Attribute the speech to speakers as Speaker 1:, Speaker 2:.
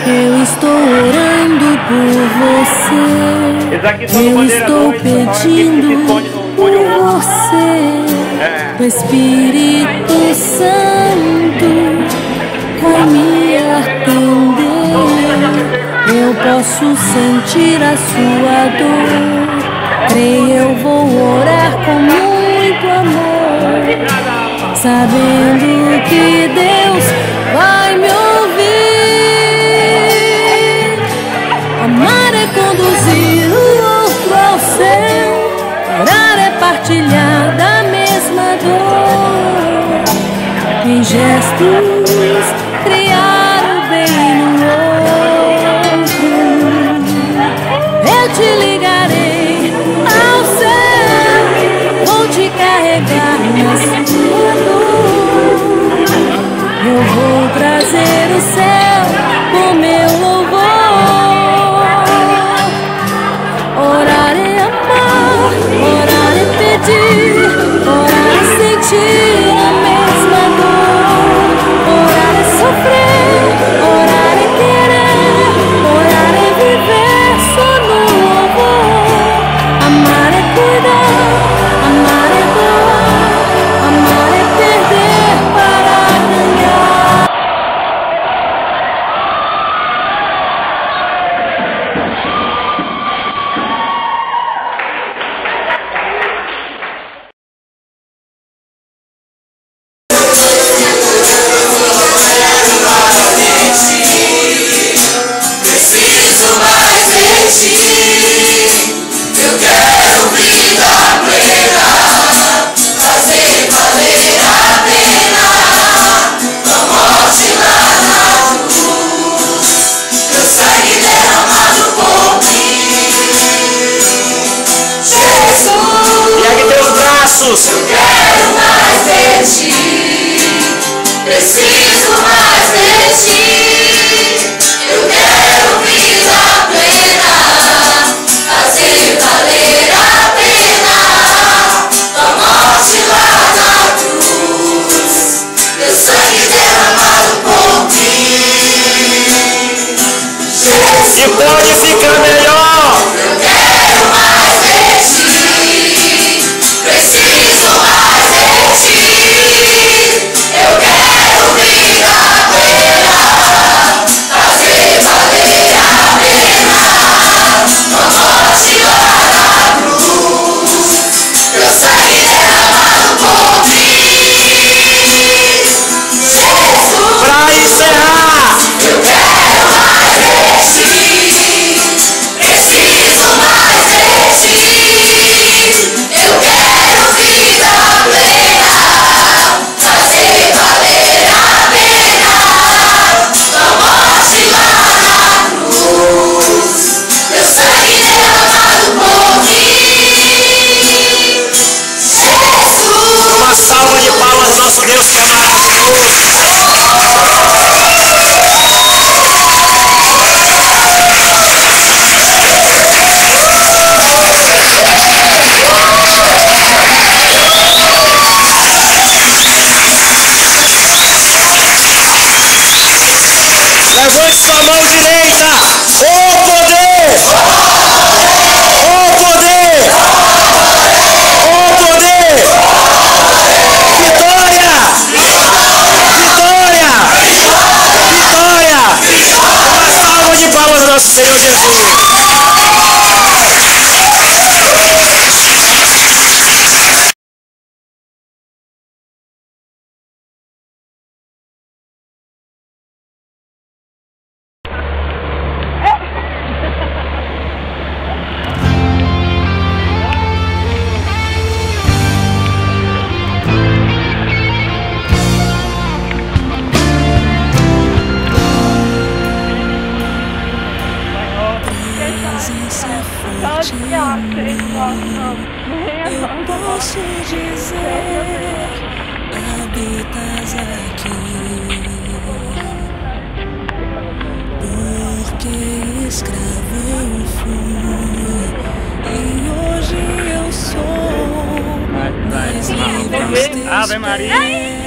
Speaker 1: Eu estou orando por você. Eu estou pedindo por você. O Espírito Santo vai me atender. Eu posso sentir a sua dor. Creio, eu vou orar com muito amor, sabendo que Deus vai me ouvir. Amar é conduzir o outro ao céu, orar é partilhar da mesma dor, em gestos criar o bem no outro. Eu te ligarei ao céu, vou te carregar na sua dor. Eu vou trazer o céu com meu louvor. Orar é amar, orar é pedir, orar é sentir a mesma dor. Orar é sofrer, orar é querer, orar é viver só no louvor. Amar é cuidar, amar é doar, amar é perder para ganhar.
Speaker 2: Preciso mais de ti. Eu quero vida plena, fazer valer a pena. A morte lá na cruz, teu sangue derramado por mim. Jesus,
Speaker 3: Ergue teus braços.
Speaker 2: eu quero mais de ti. Preciso mais de ti. Eu quero vida plena, fazer valer a pena. Tua morte lá na cruz, teu sangue derramado por mim. Jesus,
Speaker 3: E pode ficar melhor.
Speaker 2: eu quero mais de ti. Preciso mais de ti. Eu quero vida plena, fazer valer a pena. Tua morte lá na cruz, teu sangue derramado por mim. Jesus,
Speaker 3: Pra encerrar,
Speaker 2: eu quero mais de ti. Preciso mais de ti. Eu quero vida plena, fazer valer a pena. Tua morte lá na cruz, teu sangue derramado por mim. Jesus,
Speaker 3: uma salva de palmas, nosso Deus que é maravilhoso. Levante sua mão direita. O poder! O poder! O poder! Vitória! Vitória! Vitória! Uma salva de palmas ao nosso Senhor Jesus.
Speaker 1: Eu posso dizer, habitas aqui, porque escravo eu fui e hoje eu sou mais livre.
Speaker 3: Ave Maria.